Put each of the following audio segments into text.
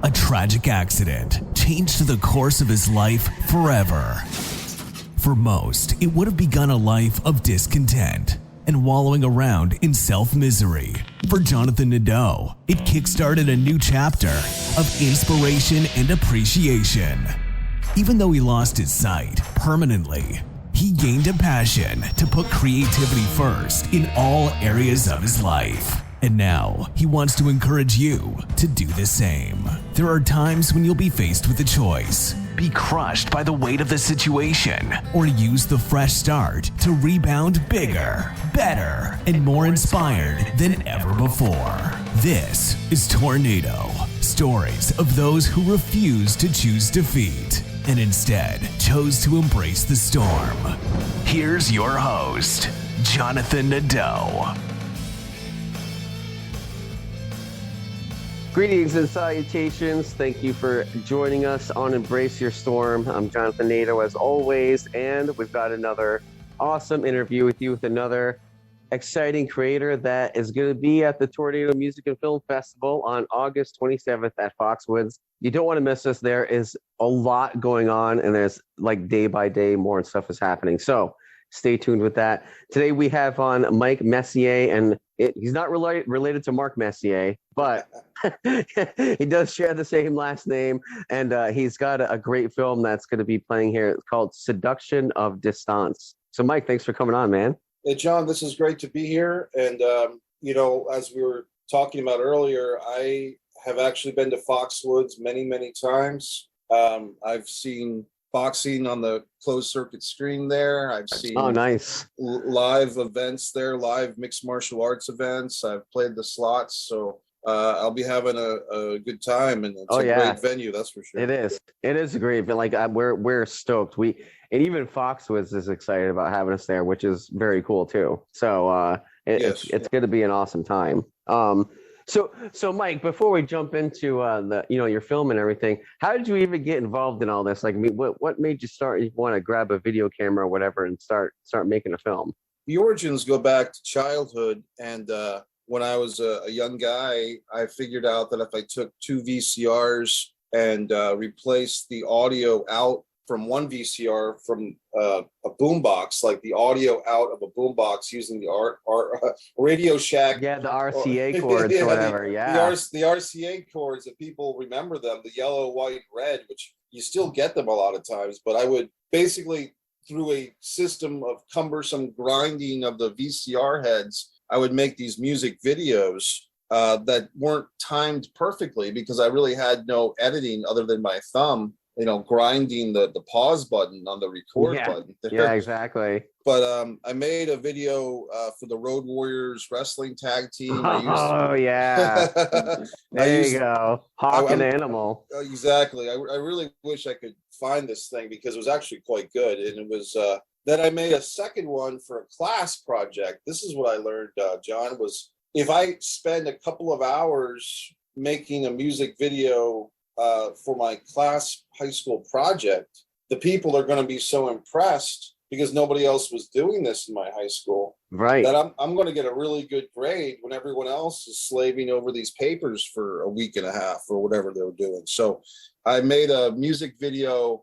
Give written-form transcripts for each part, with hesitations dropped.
A tragic accident changed the course of his life forever. For most, it would have begun a life of discontent and wallowing around in self-misery. For Jonathan Nadeau, it kickstarted a new chapter of inspiration and appreciation. Even though he lost his sight permanently, he gained a passion to put creativity first in all areas of his life. And now he wants to encourage you to do the same. There are times when you'll be faced with a choice: be crushed by the weight of the situation, or use the fresh start to rebound bigger, better, and more inspired than ever before. This is Tornado, stories of those who refuse to choose defeat and instead chose to embrace the storm. Here's your host, Jonathan Nadeau. Greetings and salutations. Thank you for joining us on Embrace Your Storm. I'm Jonathan Nadeau as always, and we've got another awesome interview with you with another exciting creator that is going to be at the Tornado Music and Film Festival on August 27th at Foxwoods. You don't want to miss this. There is a lot going on, and there's like day by day more stuff is happening. So stay tuned with that. Today we have on Mike Messier, and he's not related to Mark Messier, but he does share the same last name, and he's got a great film that's going to be playing here. It's called Seduction of Distance. So Mike, thanks for coming on, man. Hey, John, this is great to be here. And, as we were talking about earlier, I have actually been to Foxwoods many, many times. I've seen boxing on the closed circuit screen there. I've seen nice live events there, live mixed martial arts events. I've played the slots. So I'll be having a good time, and it's great venue, that's for sure. It is a great event. Like we're stoked. And even Foxwoods is excited about having us there, which is very cool too. So it's going to be an awesome time. So Mike, before we jump into your film and everything, how did you even get involved in all this? Like, what made you want to grab a video camera or whatever and start making a film? The origins go back to childhood, and when I was a young guy, I figured out that if I took two VCRs and replaced the audio out from one VCR from a boombox, like the audio out of a boombox using the Radio Shack. Yeah, the RCA cords or whatever. The RCA cords, if people remember them, the yellow, white, red, which you still get them a lot of times. But I would basically, through a system of cumbersome grinding of the VCR heads, I would make these music videos that weren't timed perfectly because I really had no editing other than my thumb, grinding the pause button on the record button. Yeah, exactly. But I made a video for the Road Warriors wrestling tag team. There you go. Hawk and Animal. Exactly. I really wish I could find this thing because it was actually quite good. And it was... Then I made a second one for a class project. This is what I learned, John, was if I spend a couple of hours making a music video for my class high school project, the people are going to be so impressed because nobody else was doing this in my high school. Right. That I'm going to get a really good grade when everyone else is slaving over these papers for a week and a half or whatever they were doing. So I made a music video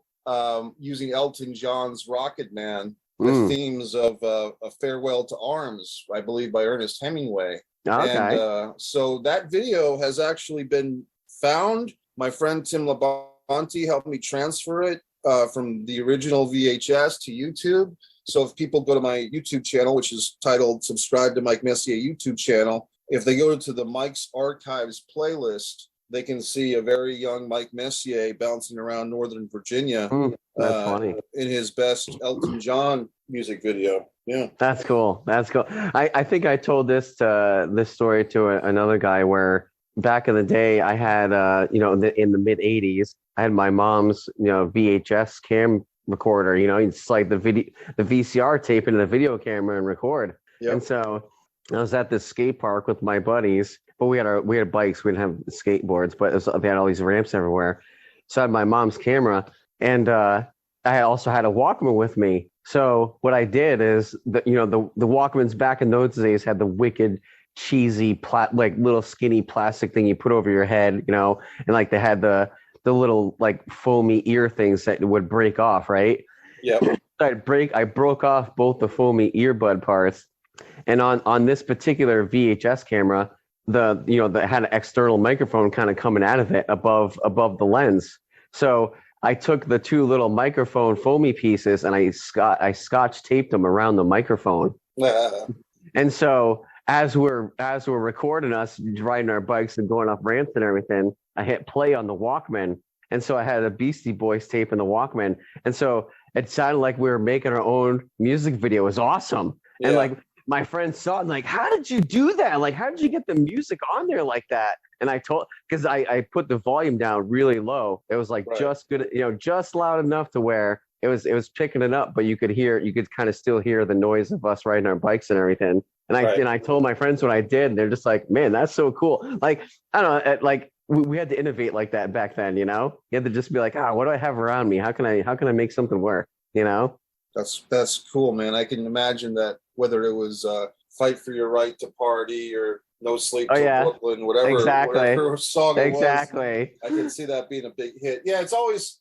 using Elton John's Rocket Man, with themes of A Farewell to Arms, I believe, by Ernest Hemingway. Okay. And so that video has actually been found. My friend Tim Labonte helped me transfer it from the original VHS to YouTube. So if people go to my YouTube channel, which is titled Subscribe to Mike Messier YouTube channel, if they go to the Mike's Archives playlist, they can see a very young Mike Messier bouncing around Northern Virginia that's funny. In his best Elton John music video. Yeah, that's cool. I think I told this story to another guy where back in the day I had in the mid 80s I had my mom's VHS cam recorder. It's like the VCR tape into the video camera and record. Yep. And so I was at this skate park with my buddies. But we had bikes. We didn't have skateboards, but they had all these ramps everywhere. So I had my mom's camera, and I also had a Walkman with me. So what I did is, the Walkmans back in those days had the wicked cheesy like little skinny plastic thing you put over your head, and like they had the little like foamy ear things that would break off, right? Yep. I broke off both the foamy earbud parts, and on this particular VHS camera, that had an external microphone kind of coming out of it above the lens. So I took the two little microphone foamy pieces and I scotch taped them around the microphone. And so as we're recording us riding our bikes and going off ramps and everything, I hit play on the Walkman. And so I had a Beastie Boys tape in the Walkman. And so it sounded like we were making our own music video. It was awesome. Yeah. And like my friends saw it and like, how did you do that? Like, how did you get the music on there like that? And I told, because I put the volume down really low. It was like just good, just loud enough to where it was picking it up, but you could kind of still hear the noise of us riding our bikes and everything. And I told my friends what I did, and they're just like, man, that's so cool. Like, I don't know, like we had to innovate like that back then, You had to just be like, what do I have around me? How can I make something work? That's cool, man. I can imagine that, whether it was Fight for Your Right to Party or No Sleep to Brooklyn, whatever song it was. I can see that being a big hit. Yeah, it's always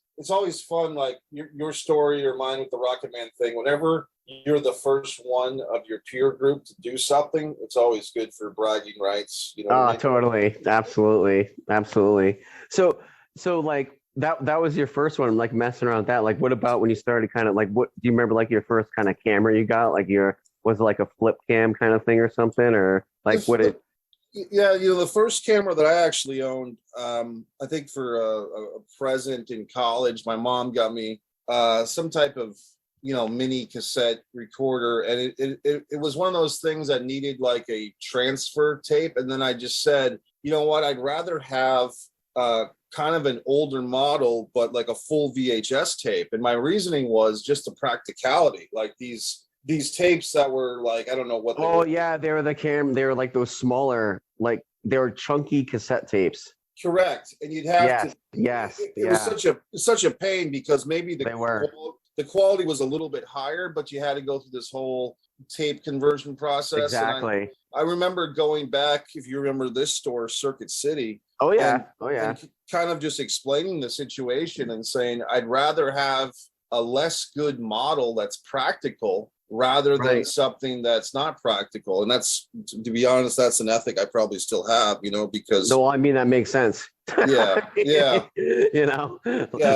fun, like your story or mine with the Rocket Man thing. Whenever you're the first one of your peer group to do something, it's always good for bragging rights. Totally. Absolutely. So like that was your first one, like messing around with that. Like, what about when you started kind of like, what do you remember, like your first kind of camera you got? Like was it like a flip cam kind of thing or something, or like Yeah, the first camera that I actually owned, I think for a present in college, my mom got me some type of mini cassette recorder, and it was one of those things that needed like a transfer tape. And then I just said, you know what, I'd rather have kind of an older model, but like a full VHS tape. And my reasoning was just the practicality, like these tapes that were like, I don't know what they were. Yeah, they were like those smaller, like they were chunky cassette tapes. Correct. And you'd have to. Yes. It was such a pain, because maybe the quality was a little bit higher, but you had to go through this whole tape conversion process. Exactly. I remember going back, if you remember this store, Circuit City. And kind of just explaining the situation and saying, I'd rather have a less good model that's practical rather than something that's not practical. And that's, to be honest, that's an ethic I probably still have, because. No, I mean, that makes sense. Yeah.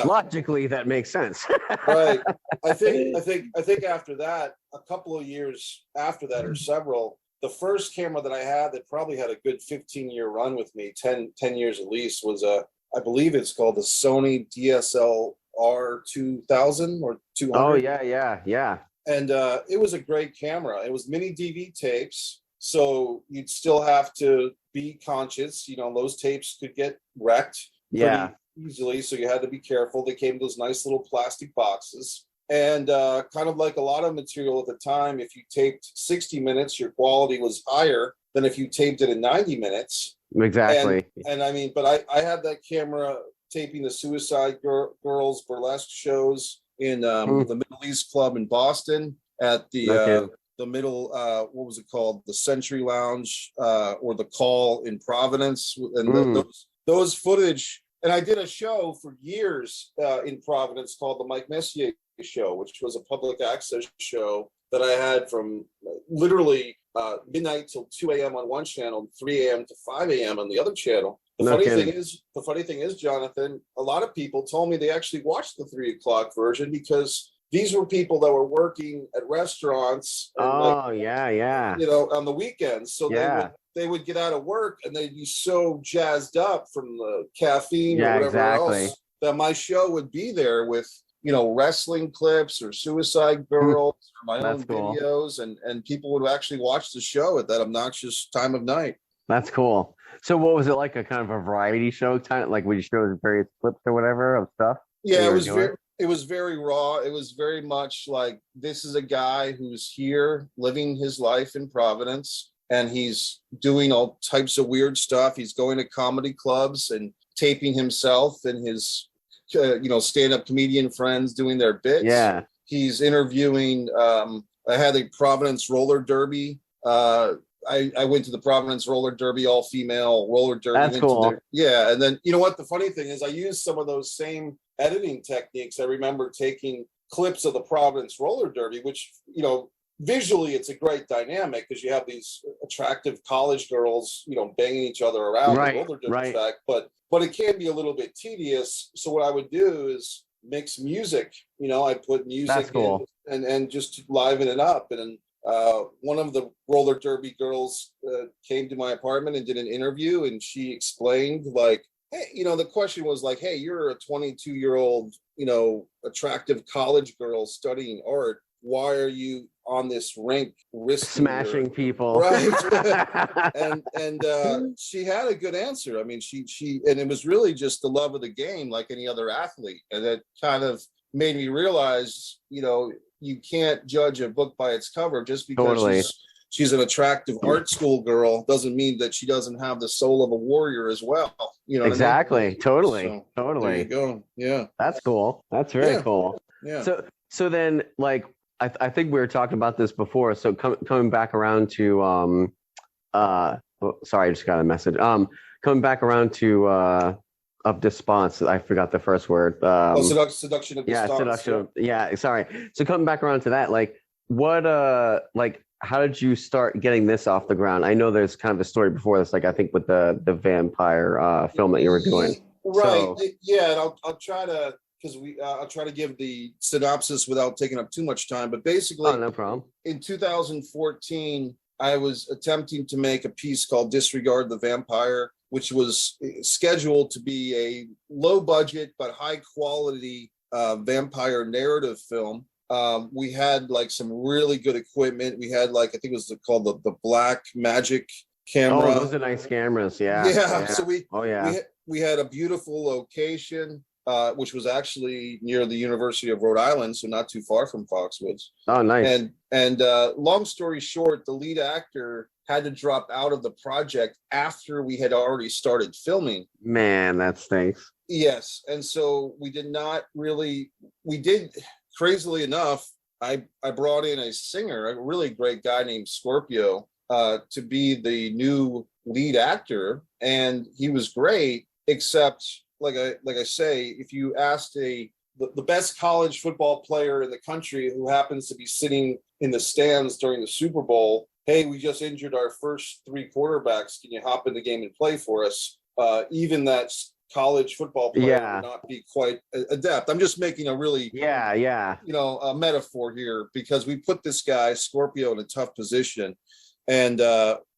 Logically that makes sense. Right. I think after that, a couple of years after that, or several, the first camera that I had that probably had a good 15-year run with me, 10 years at least, was I believe it's called the Sony DSLR 2000 or 200. Oh yeah. And it was a great camera. It was mini DV tapes, so you'd still have to be conscious. Those tapes could get wrecked pretty easily, so you had to be careful. They came in those nice little plastic boxes. And kind of like a lot of material at the time, if you taped 60 minutes, your quality was higher than if you taped it in 90 minutes. Exactly. And I mean, but I had that camera taping the Suicide Girls burlesque shows in the Middle East Club in Boston, at the middle, what was it called? The Century Lounge, or the Call in Providence. And those footage. And I did a show for years in Providence called the Mike Messier Show, which was a public access show that I had from literally midnight till 2 a.m. on one channel, 3 a.m. to 5 a.m. on the other channel. The funny thing is, Jonathan, a lot of people told me they actually watched the 3 o'clock version, because these were people that were working at restaurants. And on the weekends. So they would get out of work and they'd be so jazzed up from the caffeine or whatever else, that my show would be there with, wrestling clips or Suicide Girls or my own videos, and people would actually watch the show at that obnoxious time of night. That's cool. So what was it like, a kind of a variety show time? Like, would you show various clips or whatever of stuff? Yeah, it was very raw. It was very much like, this is a guy who's here living his life in Providence, and he's doing all types of weird stuff. He's going to comedy clubs and taping himself and his stand-up comedian friends doing their bits. Yeah. He's interviewing, I had a Providence roller derby. I went to the Providence roller derby, all female roller derby. That's cool. Yeah. And then, you know what? The funny thing is I used some of those same editing techniques. I remember taking clips of the Providence roller derby, which, you know, visually it's a great dynamic because you have these attractive college girls, you know, banging each other around the roller derby track, but it can be a little bit tedious. So what I would do is mix music, you know, I put music in and just liven it up. And one of the roller derby girls came to my apartment and did an interview, and she explained, like, hey, you know, the question was like, hey, you're a 22-year-old, you know, attractive college girl studying art. Why are you on this rink smashing people? Right. and she had a good answer. I mean, she and it was really just the love of the game, like any other athlete. And that kind of made me realize, you know, you can't judge a book by its cover. Just because she's an attractive art school girl doesn't mean that she doesn't have the soul of a warrior as well. You know, exactly. I mean? Totally. There you go. Yeah. That's cool. That's very cool. Yeah. So then, like, I think we were talking about this before. So coming back around to sorry, I just got a message. Coming back around to of desponse. I forgot the first word. Seduction of desponse. Seduction. Yeah, sorry. So coming back around to that, like, what like, how did you start getting this off the ground? I know there's kind of a story before this, like I think with the vampire film that you were doing. Right. So, yeah, and I'll try to. Because I'll try to give the synopsis without taking up too much time. But basically, no problem. In 2014, I was attempting to make a piece called Disregard the Vampire, which was scheduled to be a low budget but high quality vampire narrative film. We had like some really good equipment. We had like, I think it was called the Black Magic camera. Oh, those are nice cameras. Yeah. So we had a beautiful location. Which was actually near the University of Rhode Island, so not too far from Foxwoods. Oh, nice. And long story short, the lead actor had to drop out of the project after we had already started filming. Man, that stinks. Yes, and so we did, crazily enough, I brought in a singer, a really great guy named Scorpio, to be the new lead actor, and he was great, except... Like I say, if you asked the best college football player in the country who happens to be sitting in the stands during the Super Bowl, hey, we just injured our first 3 quarterbacks. Can you hop in the game and play for us? Even that college football player would not be quite adept. I'm just making a really a metaphor here, because we put this guy Scorpio in a tough position, and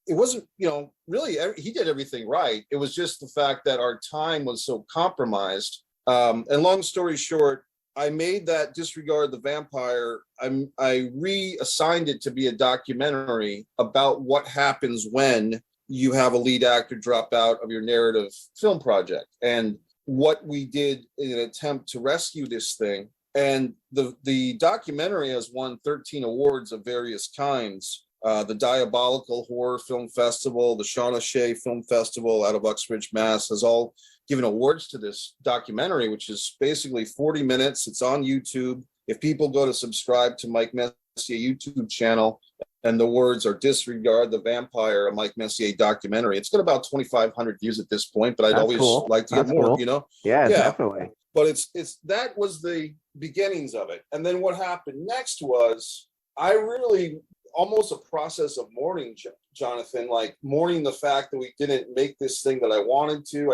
it wasn't, you know, really, he did everything right. It was just the fact that our time was so compromised. And long story short, I made that Disregard the Vampire. I reassigned it to be a documentary about what happens when you have a lead actor drop out of your narrative film project, and what we did in an attempt to rescue this thing. And the documentary has won 13 awards of various kinds. The Diabolical Horror Film Festival, the Sean O'Shea Film Festival out of Uxbridge, Mass. has all given awards to this documentary, which is basically 40 minutes. It's on YouTube. If people go to subscribe to Mike Messier YouTube channel, and the words are Disregard the Vampire, a Mike Messier documentary, it's got about 2,500 views at this point, but I'd always like to get more, you know? Yeah, definitely. But it's that was the beginnings of it. And then what happened next was I really... almost a process of mourning, Jonathan, like mourning the fact that we didn't make this thing that I wanted to.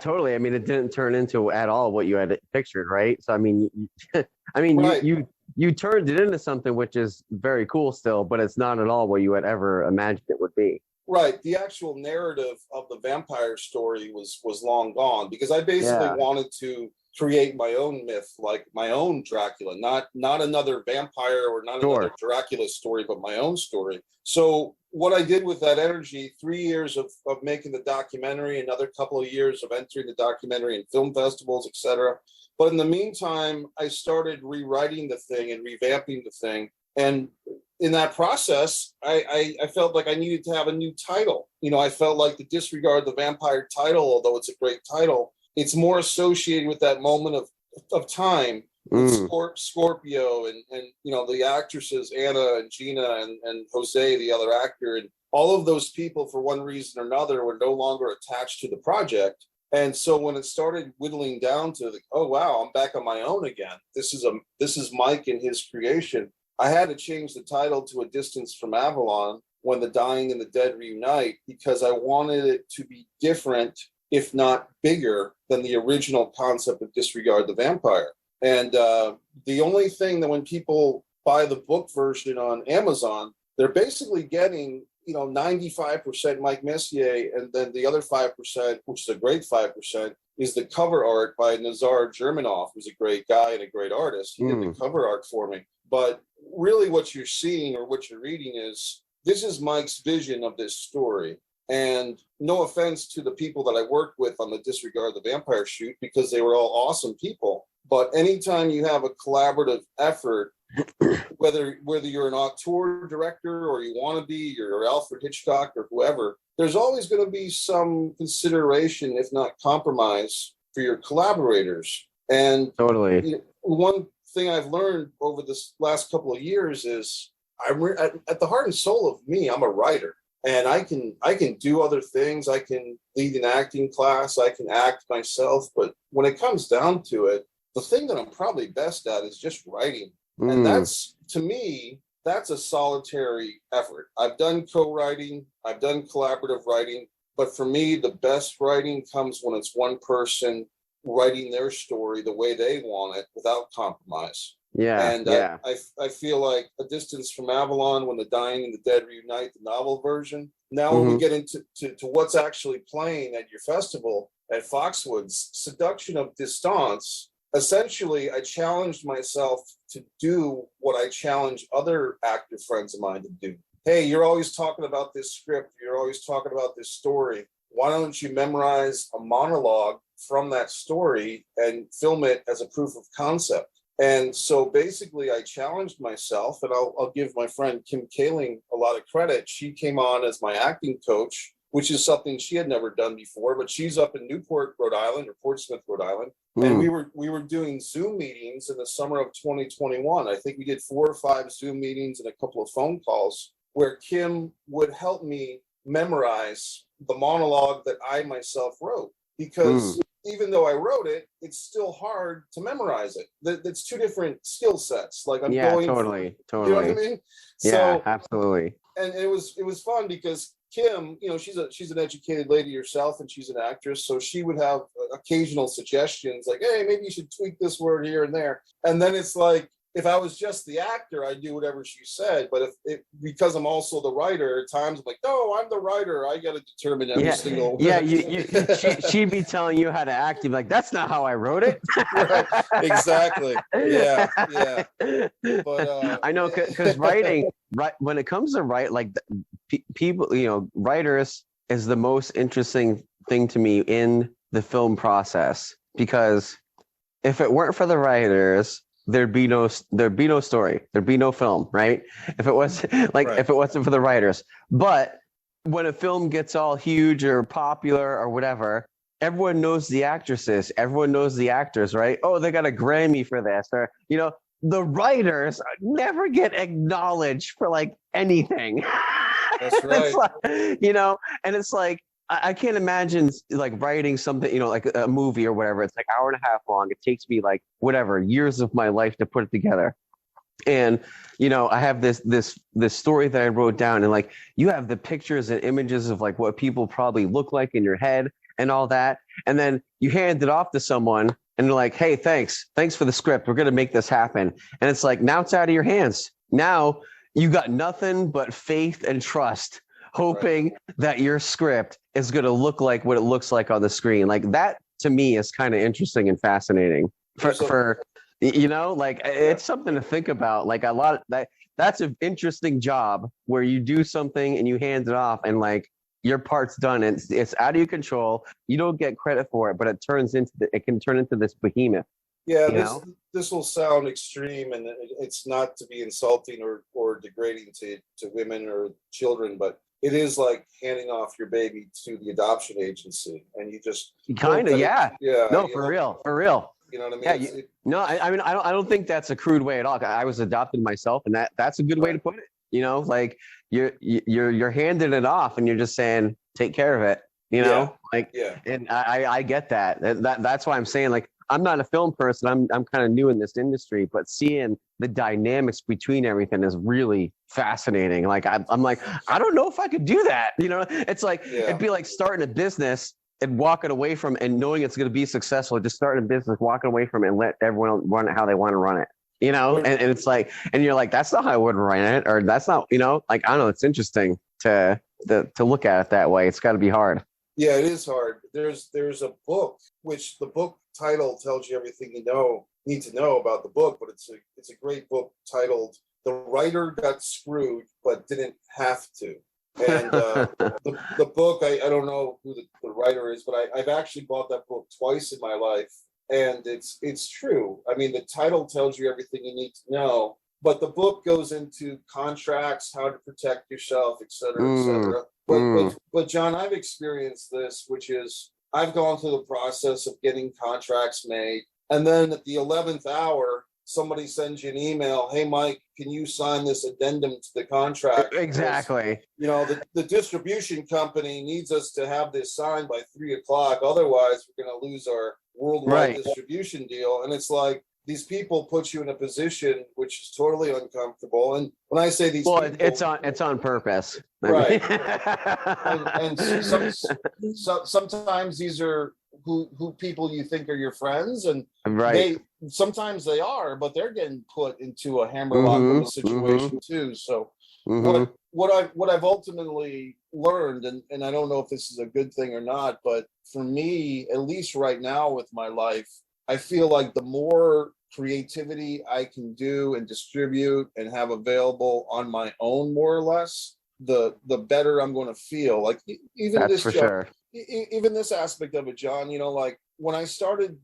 Totally. I mean, it didn't turn into at all what you had pictured, right? So, I mean, you turned it into something which is very cool still, but it's not at all what you had ever imagined it would be. Right. The actual narrative of the vampire story was long gone, because I basically wanted to create my own myth, like my own Dracula, not another vampire or not another Dracula story, but my own story. So what I did with that energy, 3 years of making the documentary, another couple of years of entering the documentary in film festivals, etc. But in the meantime, I started rewriting the thing and revamping the thing. And in that process, I felt like I needed to have a new title. You know, I felt like the Disregard the Vampire title, although it's a great title, it's more associated with that moment of time with Scorpio and you know, the actresses Anna and Gina and Jose, the other actor, all of those people, for one reason or another, were no longer attached to the project. And so when it started whittling down to oh wow, I'm back on my own again. This is Mike and his creation. I had to change the title to A Distance from Avalon, When the Dying and the Dead Reunite, because I wanted it to be different, if not bigger, than the original concept of Disregard the Vampire. And the only thing that when people buy the book version on Amazon, they're basically getting 95% Mike Messier, and then the other 5%, which is a great 5%, is the cover art by Nazar Germanov, who's a great guy and a great artist. He did the cover art for me. But really what you're seeing or what you're reading is, this is Mike's vision of this story. And no offense to the people that I worked with on the Disregard the Vampire shoot, because they were all awesome people. But anytime you have a collaborative effort, whether you're an auteur director or you want to be, you're Alfred Hitchcock or whoever, there's always going to be some consideration, if not compromise, for your collaborators. And totally, one thing I've learned over this last couple of years is, at the heart and soul of me, I'm a writer, and I can do other things. I can lead an acting class, I can act myself, but when it comes down to it, the thing that I'm probably best at is just writing. And that's, to me, that's a solitary effort. I've done co-writing, I've done collaborative writing, but for me, the best writing comes when it's one person writing their story the way they want it without compromise. Yeah. And I feel like A Distance from Avalon, When the Dying and the Dead Reunite, the novel version. Now when we get into to what's actually playing at your festival at Foxwoods, Seduction of Distance, essentially, I challenged myself to do what I challenge other actor friends of mine to do. Hey, you're always talking about this script. You're always talking about this story. Why don't you memorize a monologue from that story and film it as a proof of concept? And so basically, I challenged myself, and I'll give my friend Kim Kaling a lot of credit. She came on as my acting coach, which is something she had never done before, but she's up in Newport, Rhode Island, or Portsmouth, Rhode Island. And we were doing Zoom meetings in the summer of 2021. I think we did 4 or 5 Zoom meetings and a couple of phone calls where Kim would help me memorize the monologue that I myself wrote. Because even though I wrote it, it's still hard to memorize it. That's 2 different skill sets. Like totally. You know what I mean? Yeah, so, absolutely. And it was fun because Kim, she's an educated lady herself, and she's an actress, so she would have occasional suggestions like, hey, maybe you should tweak this word here and there. And then it's like, if I was just the actor, I'd do whatever she said. But because I'm also the writer, at times I'm like, no, I'm the writer. I got to determine every single. Yeah, she'd be telling you how to act. You'd be like, that's not how I wrote it. Right, exactly. Yeah. But I know, because writing, when it comes to people, writers is the most interesting thing to me in the film process, because if it weren't for the writers, there'd be no story, there'd be no film, right? If it was if it wasn't for the writers. But when a film gets all huge or popular or whatever, everyone knows the actresses, everyone knows the actors, right? Oh, they got a Grammy for this, or the writers never get acknowledged for anything. That's right. And it's like, I can't imagine writing something, like a movie or whatever. It's like 1.5 hours long. It takes me years of my life to put it together. And, I have this story that I wrote down, and you have the pictures and images of what people probably look like in your head and all that. And then you hand it off to someone and they're like, hey, thanks for the script. We're going to make this happen. And it's like, now it's out of your hands. Now you got nothing but faith and trust, hoping that your script is going to look like what it looks like on the screen. That to me is kind of interesting and fascinating it's something to think about. That's an interesting job where you do something and you hand it off and your part's done. It's out of your control. You don't get credit for it, but it can turn into this behemoth. Yeah, this will sound extreme, and it's not to be insulting or degrading to women or children, but it is like handing off your baby to the adoption agency, and you just kind of, yeah. No, for real. You know what I mean? Yeah, I don't think that's a crude way at all. I was adopted myself, and that's a good way to put it. you're handing it off, and you're just saying, take care of it. You know, and I get that. That's why I'm saying, like, I'm not a film person. I'm kind of new in this industry, but seeing the dynamics between everything is really fascinating. Like, I'm like, I don't know if I could do that. You know, it's like, it'd be like starting a business and walking away from and knowing it's going to be successful. Just starting a business, walking away from it, and let everyone run it how they want to run it. You know, and it's like, and you're like, that's not how I would run it, or that's not, you know, like, I don't know. It's interesting to look at it that way. It's got to be hard. Yeah, it is hard. There's a book, which the book title tells you everything you need to know about the book, but it's a great book titled "The Writer Got Screwed but Didn't Have to." And the book, I don't know who the writer is, but I've actually bought that book twice in my life, and it's true. I mean, the title tells you everything you need to know, but the book goes into contracts, how to protect yourself, et cetera, et cetera. But John, I've experienced this, which is I've gone through the process of getting contracts made. And then at the 11th hour, somebody sends you an email. Hey, Mike, can you sign this addendum to the contract? Exactly. Because, you know, the distribution company needs us to have this signed by 3:00. Otherwise, we're going to lose our worldwide distribution deal. And it's like, these people put you in a position which is totally uncomfortable. And when I say these people, it's on purpose. Right. and sometimes these are who people you think are your friends, and sometimes they are, but they're getting put into a hammerlock of a situation too. So what I've ultimately learned, and I don't know if this is a good thing or not, but for me, at least right now with my life, I feel like the more creativity I can do and distribute and have available on my own, more or less, the better I'm going to feel. Like even That's for sure. Even this aspect of it, John, you know, like when I started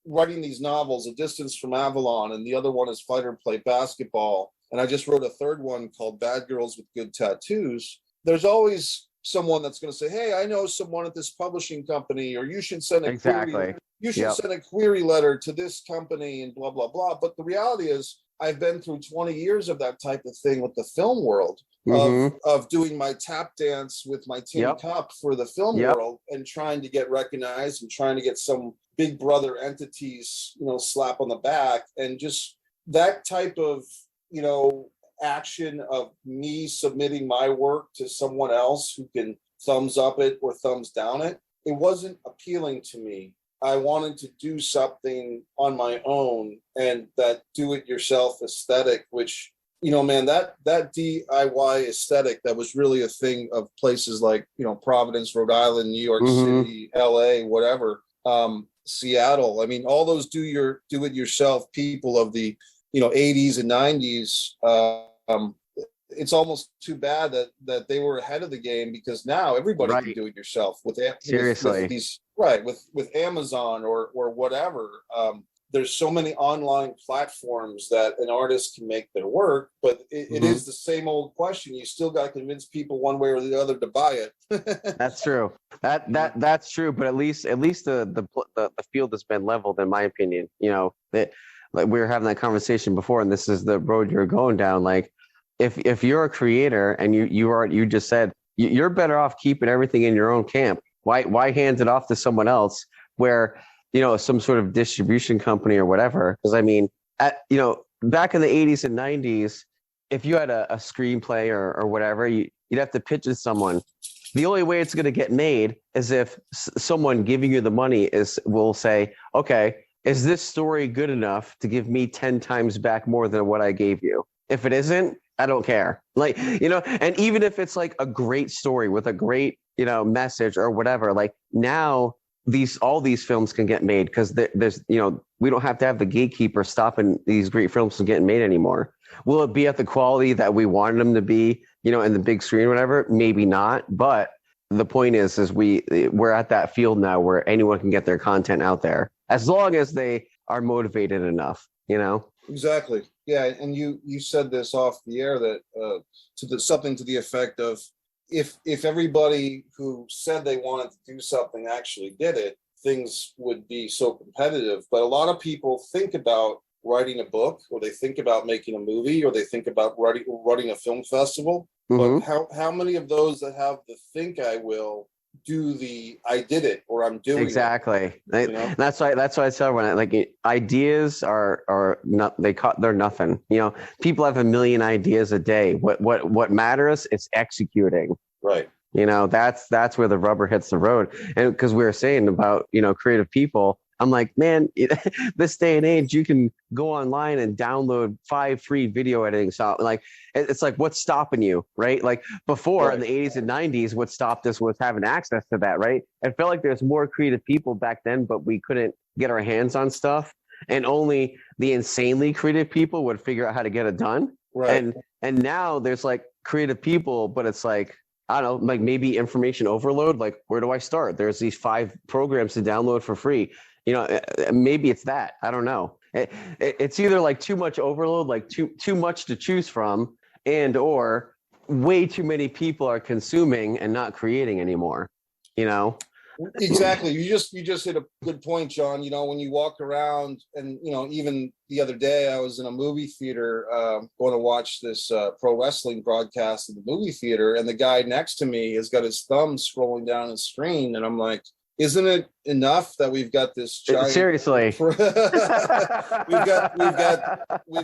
writing these novels, A Distance from Avalon, and the other one is Fighter Play Basketball, and I just wrote a third one called Bad Girls with Good Tattoos, there's always someone that's going to say, hey, I know someone at this publishing company, or you should send a query. You should send a query letter to this company and blah, blah, blah. But the reality is I've been through 20 years of that type of thing with the film world, of doing my tap dance with my tin cup for the film world and trying to get recognized and trying to get some big brother entities, you know, slap on the back. And just that type of, you know, action of me submitting my work to someone else who can thumbs up it or thumbs down it, it wasn't appealing to me. I wanted to do something on my own, and that do-it-yourself aesthetic, which, you know, man, that DIY aesthetic, that was really a thing of places like, you know, Providence, Rhode Island, New York City, LA, whatever, Seattle. I mean, all those do-it-yourself people of the, you know, 80s and 90s. It's almost too bad that they were ahead of the game, because now everybody can do it yourself with Amazon or whatever. There's so many online platforms that an artist can make their work, but it is the same old question. You still got to convince people one way or the other to buy it. That's true. That's true. But at least the field has been leveled, in my opinion. You know, that, like, we were having that conversation before, and this is the road you're going down. Like, if you're a creator and you just said you're better off keeping everything in your own camp. Why hand it off to someone else, where, you know, some sort of distribution company or whatever? Because I mean, you know, back in the 80s and 90s, if you had a screenplay or whatever, you'd have to pitch it to someone. The only way it's going to get made is if someone giving you the money will say, okay, is this story good enough to give me 10 times back more than what I gave you? If it isn't, I don't care. Like, you know, and even if it's like a great story with a great, you know, message or whatever, like, now all these films can get made, because there's, you know, we don't have to have the gatekeeper stopping these great films from getting made anymore. Will it be at the quality that we wanted them to be, you know, in the big screen or whatever? Maybe not. But the point is we're at that field now where anyone can get their content out there, as long as they are motivated enough, you know? Exactly. Yeah. And you said this off the air, that something to the effect of, if everybody who said they wanted to do something actually did it, things would be so competitive. But a lot of people think about writing a book, or they think about making a movie, or they think about running a film festival, But how many of those that have the think I will do the I did it or I'm doing exactly. it? You know? That's why I said when ideas are not they're nothing. You know, people have a million ideas a day. What matters is executing. Right. You know, that's where the rubber hits the road. And because we were saying about, you know, creative people, I'm like, man, this day and age, you can go online and download 5 free video editing. So like, it's like, what's stopping you, right? Like before in the 80s and 90s, what stopped us was having access to that, right? I felt like there's more creative people back then, but we couldn't get our hands on stuff. And only the insanely creative people would figure out how to get it done. Right. And now there's like creative people, but it's like, I don't know, like maybe information overload. Like, where do I start? There's these 5 programs to download for free. You know, maybe it's that. I don't know. It's either like too much overload, like too much to choose from, and or way too many people are consuming and not creating anymore. You know. Exactly. You just hit a good point, John. You know, when you walk around, and you know, even the other day I was in a movie theater going to watch this pro wrestling broadcast in the movie theater, and the guy next to me has got his thumb scrolling down his screen, and I'm like, isn't it enough that we've got this giant seriously we've got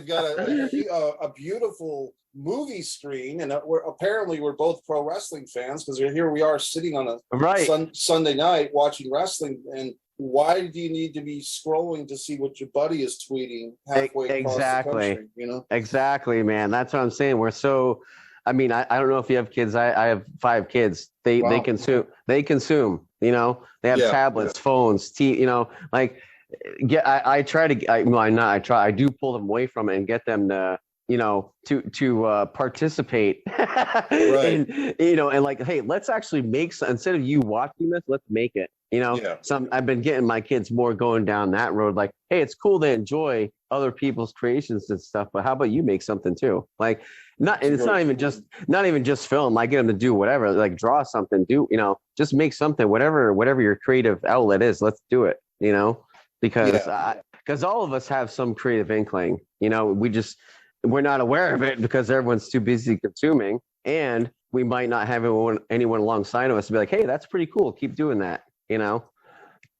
a beautiful movie screen, and we're both pro wrestling fans, because here we are sitting on a Sunday night watching wrestling, and why do you need to be scrolling to see what your buddy is tweeting halfway across the country, you know? Exactly, man. That's what I'm saying. We're so, I mean, I don't know if you have kids. I have 5 kids. They consume, you know, they have tablets, phones, you know, like I do pull them away from it and get them to, you know, to participate and, you know, and like, hey, let's actually make some, instead of you watching this, let's make it, you know. I've been getting my kids more going down that road. Like, hey, it's cool to enjoy other people's creations and stuff, but how about you make something too? Like, it's not even just film. I get them to do whatever, like draw something, you know, just make something, whatever your creative outlet is, let's do it, you know, because all of us have some creative inkling, you know, we're not aware of it because everyone's too busy consuming, and we might not have anyone alongside of us to be like, hey, that's pretty cool, keep doing that, you know.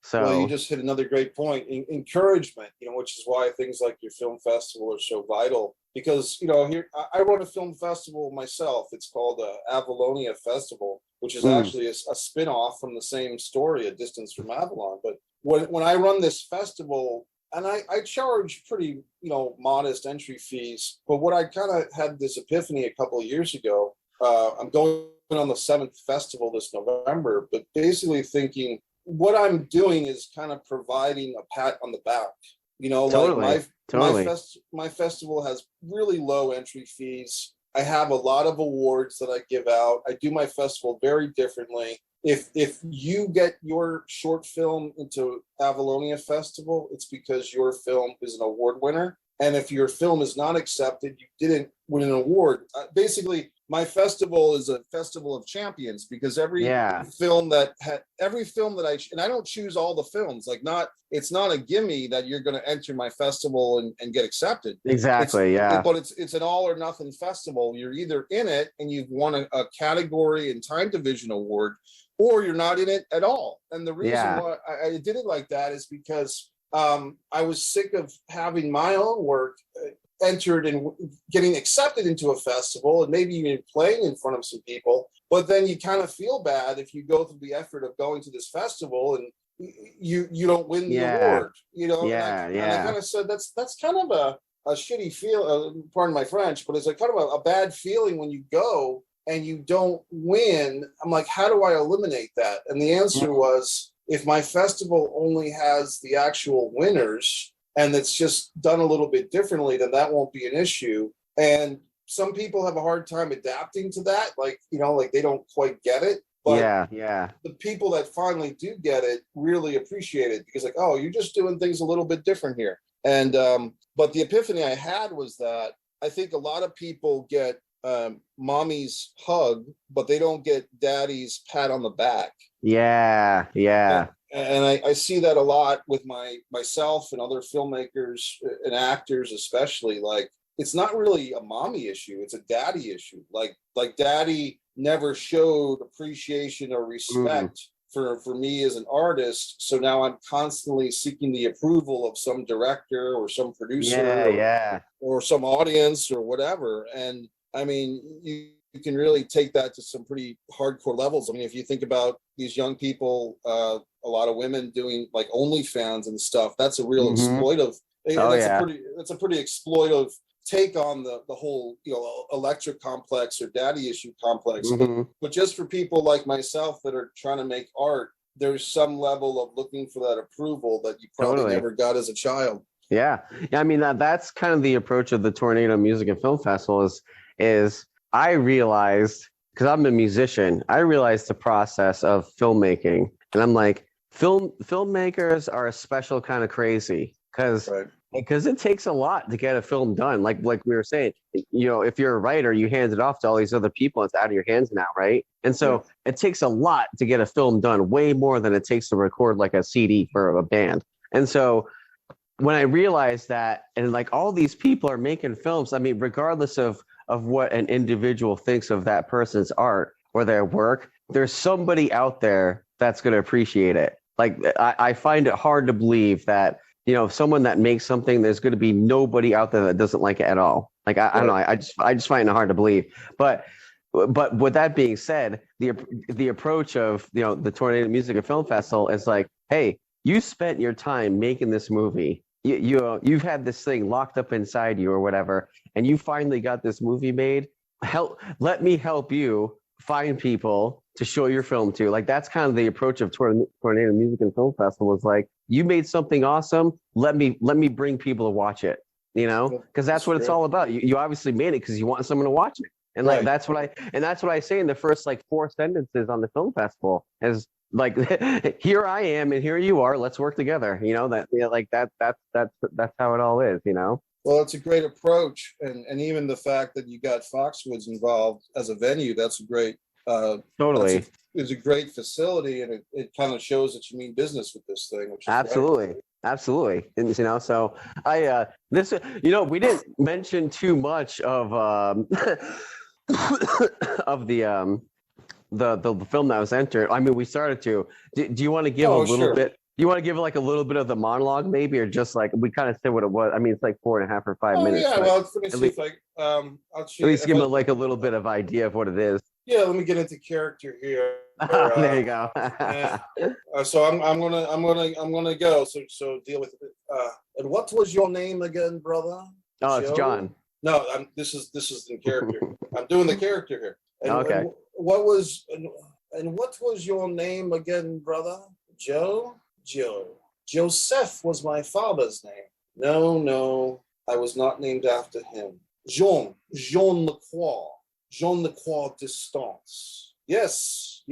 So, well, you just hit another great point. Encouragement, you know, which is why things like your film festival are so vital. Because, you know, here I run a film festival myself. It's called Avalonia Festival, which is actually a spin-off from the same story, A Distance from Avalon. But when I run this festival, and I charge pretty, you know, modest entry fees. But what I kind of had this epiphany a couple of years ago. I'm going on the 7th festival this November, but basically thinking, what I'm doing is kind of providing a pat on the back, you know, like my festival has really low entry fees. I have a lot of awards that I give out. I do my festival very differently. If you get your short film into Avalonia Festival, it's because your film is an award winner. And if your film is not accepted, you didn't win an award. Basically, my festival is a festival of champions, because every film that and I don't choose all the films. Like, it's not a gimme that you're going to enter my festival and get accepted. Exactly. But it's an all or nothing festival. You're either in it and you've won a category and time division award, or you're not in it at all. And the reason why I did it like that is because I was sick of having my own work entered and getting accepted into a festival, and maybe even playing in front of some people, but then you kind of feel bad if you go through the effort of going to this festival and you don't win the award, you know. And I kind of said that's kind of a shitty feel, pardon my French, but it's a kind of a bad feeling when you go and you don't win. I'm like, how do I eliminate that? And the answer was, if my festival only has the actual winners and it's just done a little bit differently, then that won't be an issue. And some people have a hard time adapting to that. Like, you know, like they don't quite get it. But the people that finally do get it really appreciate it, because like, oh, you're just doing things a little bit different here. And but the epiphany I had was that I think a lot of people get mommy's hug, but they don't get daddy's pat on the back. And I see that a lot with myself and other filmmakers and actors, especially. Like, it's not really a mommy issue, it's a daddy issue. Like daddy never showed appreciation or respect for me as an artist, so now I'm constantly seeking the approval of some director or some producer or some audience or whatever. And I mean, you can really take that to some pretty hardcore levels. I mean, if you think about these young people, a lot of women doing like OnlyFans and stuff, that's a real exploitive. That's a pretty exploitive take on the whole, you know, electric complex or daddy issue complex. But just for people like myself that are trying to make art, there's some level of looking for that approval that you probably never got as a child. Yeah. I mean, that's kind of the approach of the Tornado Music and Film Festival is I realized, because I'm a musician, I realized the process of filmmaking. And I'm like, filmmakers are a special kind of crazy because it takes a lot to get a film done. Like we were saying, you know, if you're a writer, you hand it off to all these other people. It's out of your hands now, right? And so it takes a lot to get a film done, way more than it takes to record like a CD for a band. And so when I realized that, and like all these people are making films, I mean, regardless of what an individual thinks of that person's art or their work, there's somebody out there that's going to appreciate it. Like I find it hard to believe that, you know, someone that makes something, there's going to be nobody out there that doesn't like it at all. Like I don't know, I just find it hard to believe. But with that being said, the approach of, you know, the Tornado Music and Film Festival is like, hey, you spent your time making this movie. You've had this thing locked up inside you or whatever, and you finally got this movie made. Let me help you find people to show your film to. Like, that's kind of the approach of Tornado Music and Film Festival, is like, you made something awesome. Let me bring people to watch it, you know, because that's what it's all about. You obviously made it because you want someone to watch it. And like, that's what I say in the first like 4 sentences on the film festival is like, here I am and here you are. Let's work together. You know, that's how it all is, you know? Well, it's a great approach. And even the fact that you got Foxwoods involved as a venue, that's a great, totally. It's a great facility, and it kind of shows that you mean business with this thing. Which is absolutely. Great. Absolutely. And, you know, so you know, we didn't mention too much of, of the film that was entered. I mean, we started to. Do you want to give a little bit? You want to give like a little bit of the monologue, maybe, or just like we kind of said what it was? I mean, it's like 4.5 or 5 minutes. Yeah, well, let me see if I'll at least give them like a little bit of idea of what it is. Yeah, let me get into character here. There you go. So I'm gonna go. So deal with it. And what was your name again, brother? Oh, it's John. No, this is in character. I'm doing the character here. And, okay. And what was your name again, brother? Joe. Joseph was my father's name. No, I was not named after him. Jean Lacroix distance. Yes,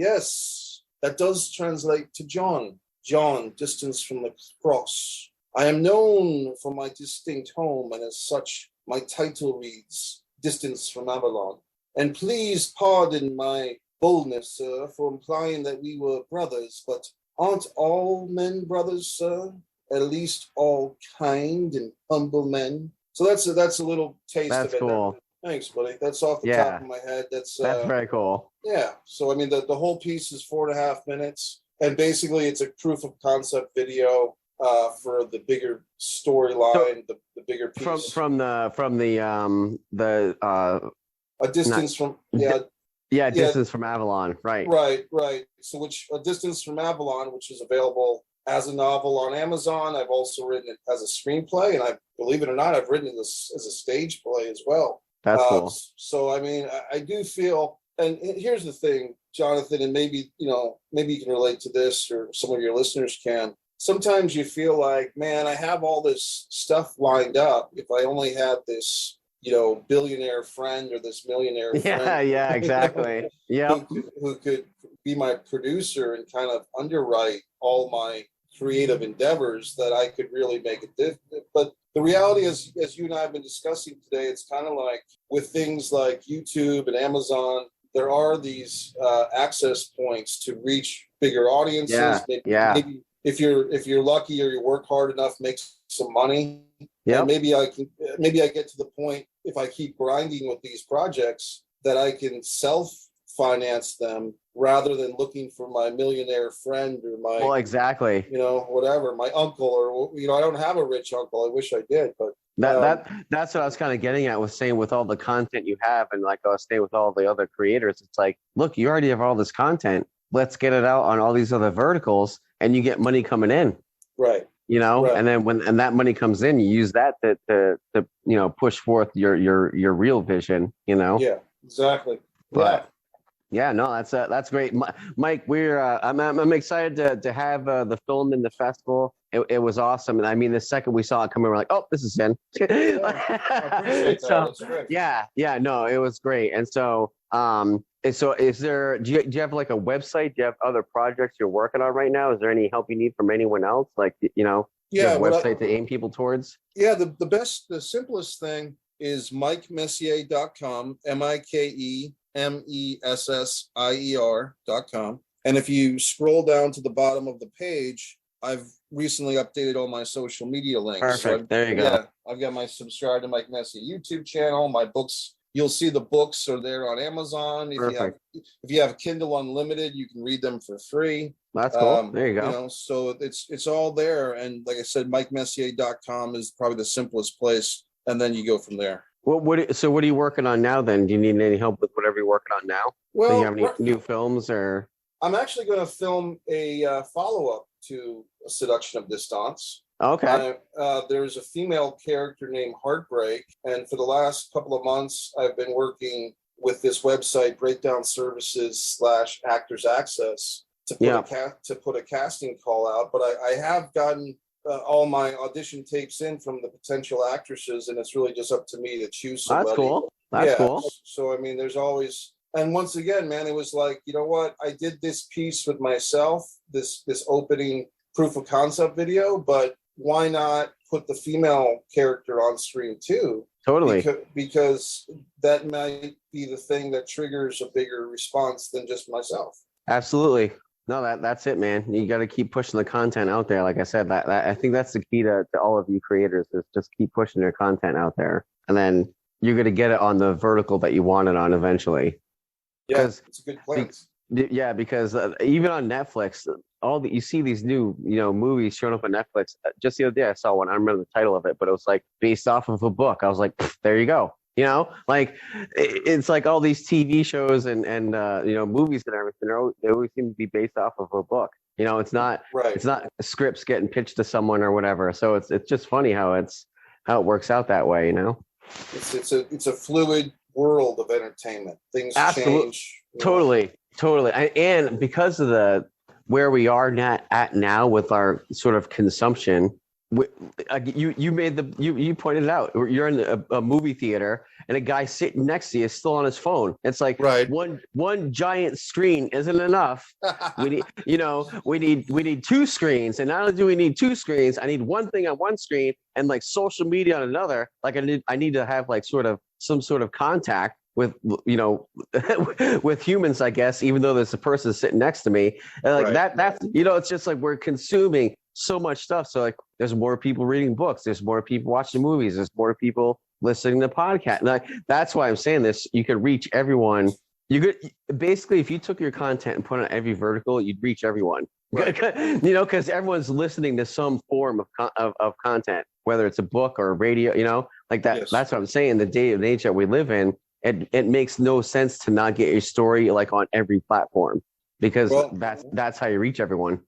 that does translate to John. John, distance from the cross. I am known for my distinct home, and as such, my title reads Distance from Avalon. And please pardon my boldness, sir, for implying that we were brothers, but aren't all men brothers, sir? At least all kind and humble men. So that's a little taste of it. That's cool. Thanks, buddy. That's off the top of my head. That's very cool. Yeah. So I mean, the whole piece is 4.5 minutes, and basically it's a proof of concept video for the bigger storyline, the bigger piece. From the a distance from distance from Avalon, right. So a distance from Avalon, which is available as a novel on Amazon. I've also written it as a screenplay, and I believe it or not, I've written it as a stage play as well. That's cool. So I mean, I do feel, and here's the thing, Jonathan, and maybe you can relate to this, or some of your listeners can. Sometimes you feel like, man, I have all this stuff lined up. If I only had this, billionaire friend or this millionaire friend. Yeah, exactly. Yeah. Who could be my producer and kind of underwrite all my creative endeavors, that I could really make a difference. But the reality is, as you and I have been discussing today, it's kind of like with things like YouTube and Amazon, there are these access points to reach bigger audiences. Maybe if you're lucky or you work hard enough, make some money. Yeah. Maybe I get to the point if I keep grinding with these projects, that I can self-finance them rather than looking for my millionaire friend or my, Well, exactly. Whatever, my uncle, or, I don't have a rich uncle. I wish I did, but That's what I was kind of getting at with saying, with all the content you have, and like I was saying with all the other creators, it's like, look, you already have all this content. Let's get it out on all these other verticals, and you get money coming in. Right. Right. And then when that money comes in, you use that to push forth your real vision. Yeah. Exactly. But yeah, no, that's great, Mike. I'm excited to have the film in the festival. It was awesome, and I mean, the second we saw it coming, we're like, oh, this is in. I appreciate that. That's great. Yeah, no, it was great. And so, is there? Do you have like a website? Do you have other projects you're working on right now? Is there any help you need from anyone else? Like, do you have a website to aim people towards? Yeah, the simplest thing is MikeMessier.com, MikeMessier.com. And if you scroll down to the bottom of the page, I've recently updated all my social media links. Perfect. So there you go. Yeah, I've got my subscribe to Mike Messier YouTube channel. My books, you'll see the books are there on Amazon. If you have Kindle Unlimited, you can read them for free. That's cool. There you go. So it's all there. And like I said, MikeMessier.com is probably the simplest place. And then you go from there. So what are you working on now then? Do you need any help with whatever you're working on now? Well, do you have any new films or? I'm actually going to film a follow-up to A Seduction of Distance. Okay. There's a female character named Heartbreak. And for the last couple of months, I've been working with this website, Breakdown Services /Actors Access, to put a casting call out. But I have gotten all my audition tapes in from the potential actresses, and it's really just up to me to choose somebody. That's cool. That's cool. So, I mean, there's always, and once again, man, it was like, you know what? I did this piece with myself, this opening proof of concept video, but why not put the female character on screen too? Totally. Because that might be the thing that triggers a bigger response than just myself. Absolutely. No, that's it, man. You got to keep pushing the content out there. Like I said, that I think that's the key to all of you creators, is just keep pushing your content out there, and then you're going to get it on the vertical that you want it on eventually. Yeah, it's a good plan. Yeah, because even on Netflix, you see these new movies showing up on Netflix. Just the other day, I saw one. I don't remember the title of it, but it was like based off of a book. I was like, there you go. Like it's like all these TV shows and movies and everything. They always seem to be based off of a book. It's not right. It's not scripts getting pitched to someone or whatever. So it's just funny how it works out that way. It's a fluid world of entertainment. Things change. Totally. And because of where we are at now with our sort of consumption. You pointed it out. You're in a movie theater, and a guy sitting next to you is still on his phone. It's like one giant screen isn't enough. We need two screens, and not only do we need two screens, I need one thing on one screen and like social media on another. Like I need to have like some sort of contact with with humans, I guess, even though there's a person sitting next to me. And like that's it's just like we're consuming so much stuff. So like there's more people reading books, there's more people watching movies, there's more people listening to podcasts. Like that's why I'm saying this. You could reach everyone. You could basically, if you took your content and put it on every vertical, you'd reach everyone. Right. Because everyone's listening to some form of content, whether it's a book or a radio. Like that. Yes. That's what I'm saying. The day and age that we live in, it makes no sense to not get your story like on every platform, because that's how you reach everyone.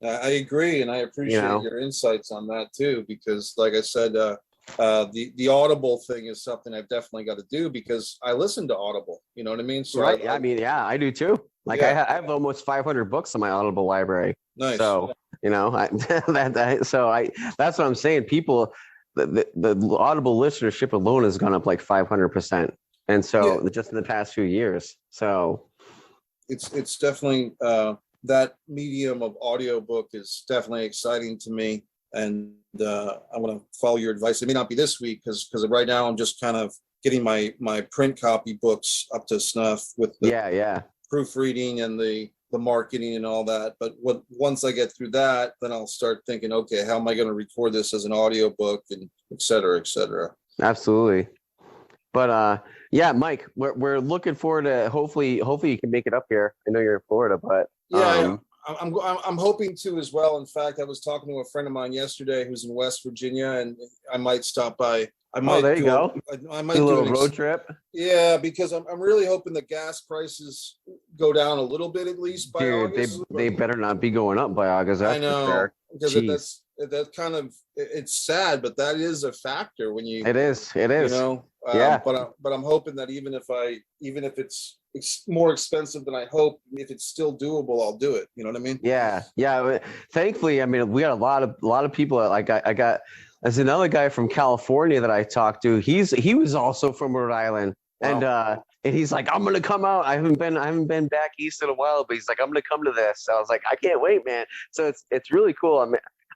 I agree, and I appreciate your insights on that too, because like I said, the Audible thing is something I've definitely got to do, because I listen to Audible. You know what I mean? So right. I do too. Like I have almost 500 books in my Audible library. Nice. So that's what I'm saying. People, the Audible listenership alone has gone up like 500%, and so just in the past few years. So it's definitely. That medium of audiobook is definitely exciting to me, and I want to follow your advice. It may not be this week because right now I'm just kind of getting my print copy books up to snuff with the proofreading and the marketing and all that. But once I get through that, then I'll start thinking, okay, how am I going to record this as an audiobook, and et cetera, et cetera. Absolutely. But yeah, Mike, we're looking forward to hopefully you can make it up here. I know you're in Florida, but yeah, I'm hoping to as well. In fact, I was talking to a friend of mine yesterday who's in West Virginia, and I might stop by. I might there you go. I might do a do little road trip. Yeah, because I'm really hoping the gas prices go down a little bit at least by Dude, August. they better not be going up by August. That's I know, for sure. because that kind of, it's sad, but that is a factor when you. It is. You know. Yeah. But I'm hoping that even if it's more expensive than I hope, if it's still doable, I'll do it. You know what I mean? Yeah. Thankfully, I mean, we got a lot of people. Like I got. There's another guy from California that I talked to. He was also from Rhode Island, wow. And he's like, I'm gonna come out. I haven't been back east in a while, but he's like, I'm gonna come to this. So I was like, I can't wait, man. So it's really cool.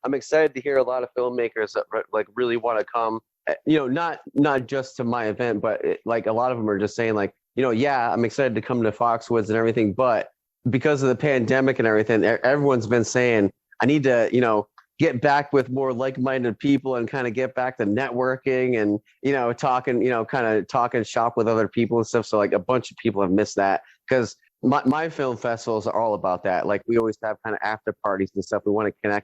I'm excited to hear a lot of filmmakers that like really want to come. You know, not just to my event, but like a lot of them are just saying like, you know, yeah, I'm excited to come to Foxwoods and everything, but because of the pandemic and everything, everyone's been saying I need to, you know, get back with more like-minded people and kind of get back to networking and, you know, talking, you know, kind of talking shop with other people and stuff. So like a bunch of people have missed that because my film festivals are all about that. Like we always have kind of after parties and stuff. We want to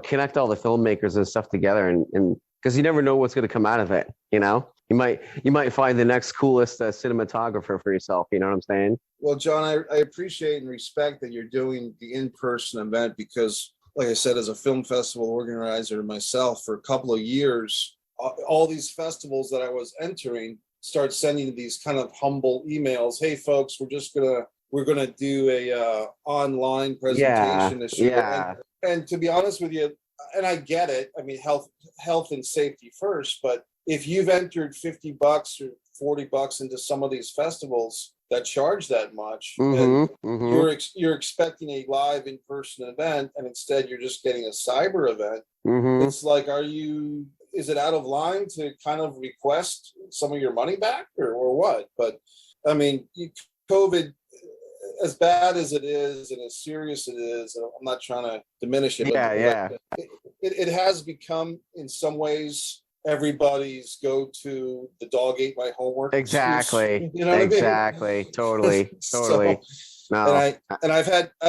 connect all the filmmakers and stuff together and because you never know what's going to come out of it. You know, you might find the next coolest cinematographer for yourself. You know what I'm saying? Well, John, I appreciate and respect that you're doing the in-person event because, like I said, as a film festival organizer myself for a couple of years, all these festivals that I was entering start sending these kind of humble emails. Hey, folks, we're gonna do a online presentation this year. Yeah. And to be honest with you, and I get it. I mean, health and safety first. But if you've entered $50 or $40 into some of these festivals that charge that much, and you're expecting a live in-person event, and instead you're just getting a cyber event. It's like, is it out of line to kind of request some of your money back or what? But I mean, COVID, as bad as it is and as serious it is, I'm not trying to diminish it. It has become in some ways everybody's go to the dog ate my homework. Exactly. Excuse, you know what exactly. I mean? Totally. So, no. And I've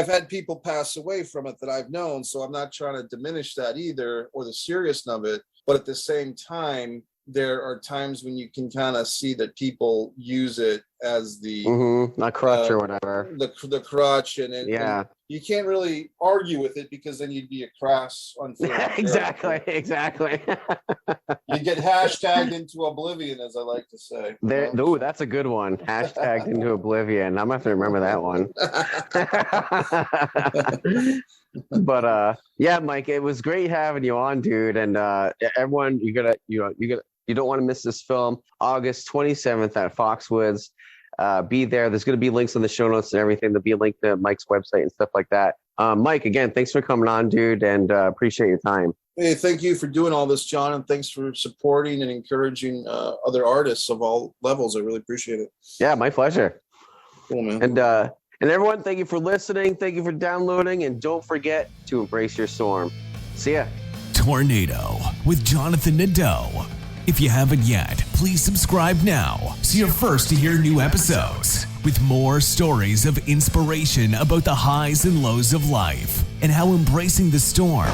had people pass away from it that I've known, so I'm not trying to diminish that either or the seriousness of it. But at the same time, there are times when you can kind of see that people use it as the a crutch or whatever. The crutch, and you can't really argue with it because then you'd be a crass, unfair. Exactly. You get hashtagged into oblivion, as I like to say. Ooh, that's a good one. Hashtagged into oblivion. I'm gonna have to remember that one. But yeah, Mike, it was great having you on, dude. And everyone, you don't want to miss this film, August 27th at Foxwoods. Be there. There's going to be links in the show notes and everything. There'll be a link to Mike's website and stuff like that. Mike, again, thanks for coming on, dude, and appreciate your time. Hey, thank you for doing all this, John, and thanks for supporting and encouraging other artists of all levels. I really appreciate it. Yeah, my pleasure. Cool, man. And everyone, thank you for listening. Thank you for downloading, and don't forget to embrace your storm. See ya. Tornado with Jonathan Nadeau. If you haven't yet, please subscribe now so you're first to hear new episodes with more stories of inspiration about the highs and lows of life and how embracing the storm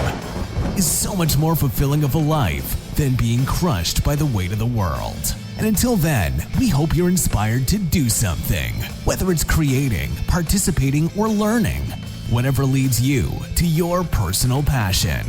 is so much more fulfilling of a life than being crushed by the weight of the world. And until then, we hope you're inspired to do something, whether it's creating, participating, or learning, whatever leads you to your personal passion.